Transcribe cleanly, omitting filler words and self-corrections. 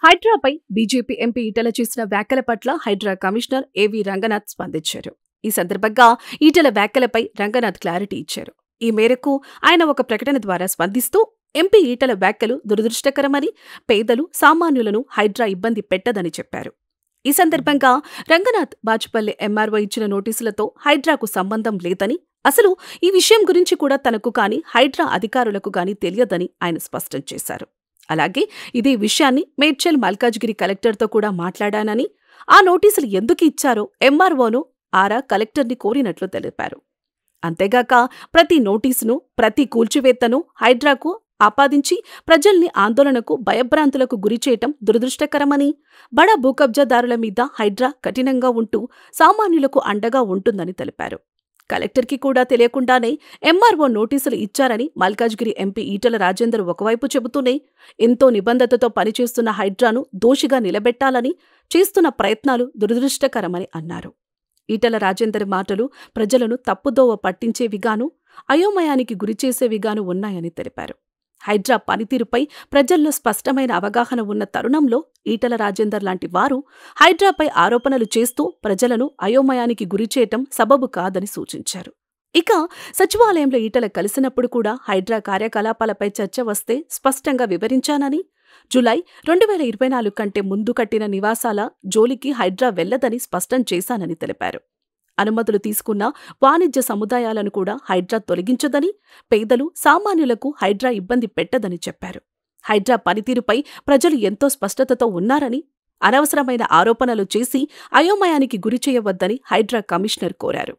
హైడ్రాపై BJP MP Etela చేసిన వ్యాఖ్యల పట్ల హైడ్రా కమిషనర్ ఏవి రంగనాథ్ స్పందించారు. ఈ సందర్భంగా ఈటెల వ్యాఖ్యలపై రంగనాథ్ క్లారిటీ ఇచ్చారు. ఈ మేరకు ఆయన ఒక ప్రకటన ద్వారా స్పందిస్తూ ఎంపీ ఈటెల వ్యాఖ్యలు దురదృష్టకరమని, పేదలు, సామాన్యులను హైడ్రా ఇబ్బంది పెట్టదని చెప్పారు. ఈ సందర్భంగా రంగనాథ్ బాచుపల్లి ఎంఆర్ఓ ఇచ్చిన నోటీసులతో హైడ్రాకు సంబంధం లేదని, అసలు ఈ విషయం గురించి కూడా తనకు కాని హైడ్రా అధికారులకు గాని తెలియదని ఆయన స్పష్టం చేశారు. అలాగే ఇదే విషయాన్ని మేడ్చల్ మల్కాజ్గిరి కలెక్టర్తో కూడా మాట్లాడానని, ఆ నోటీసులు ఎందుకు ఇచ్చారో ఎంఆర్ఓను ఆరా కలెక్టర్ని కోరినట్లు తెలిపారు. అంతేగాక ప్రతి నోటీసును, ప్రతి కూల్చివేత్తను హైడ్రాకు ఆపాదించి ప్రజల్ని ఆందోళనకు, భయభ్రాంతులకు గురిచేయటం దురదృష్టకరమని, బడా భూకబ్జాదారుల మీద హైడ్రా కఠినంగా ఉంటూ సామాన్యులకు అండగా ఉంటుందని తెలిపారు. కలెక్టర్కి కూడా తెలియకుండానే ఎంఆర్ఓ నోటీసులు ఇచ్చారని మల్కాజ్గిరి ఎంపీ ఈటెల రాజేందర్ ఒకవైపు చెబుతూనే, ఎంతో నిబంధనతో పనిచేస్తున్న హైడ్రాను దోషిగా నిలబెట్టాలని చేస్తున్న ప్రయత్నాలు దురదృష్టకరమని అన్నారు. ఈటెల రాజేందర్ మాటలు ప్రజలను తప్పుదోవ పట్టించేవిగాను, అయోమయానికి గురిచేసేవిగాను ఉన్నాయని తెలిపారు. హైడ్రా పనితీరుపై ప్రజల్లో స్పష్టమైన అవగాహన ఉన్న తరుణంలో ఈటెల రాజేందర్ లాంటి వారు హైడ్రాపై ఆరోపణలు చేస్తూ ప్రజలను అయోమయానికి గురిచేయటం సబబు కాదని సూచించారు. ఇక సచివాలయంలో ఈటెల కలిసినప్పుడు కూడా హైడ్రా కార్యకలాపాలపై చర్చ వస్తే స్పష్టంగా వివరించానని, జులై 2024 కంటే ముందు కట్టిన నివాసాల జోలికి హైడ్రా వెళ్లదని స్పష్టం చేశానని తెలిపారు. అనుమతులు తీసుకున్న వాణిజ్య సముదాయాలను కూడా హైడ్రా తొలగించదని, పేదలు, సామాన్యులకు హైడ్రా ఇబ్బంది పెట్టదని చెప్పారు. హైడ్రా పనితీరుపై ప్రజలు ఎంతో స్పష్టతతో ఉన్నారని, అనవసరమైన ఆరోపణలు చేసి అయోమయానికి గురిచేయవద్దని హైడ్రా కమిషనర్ కోరారు.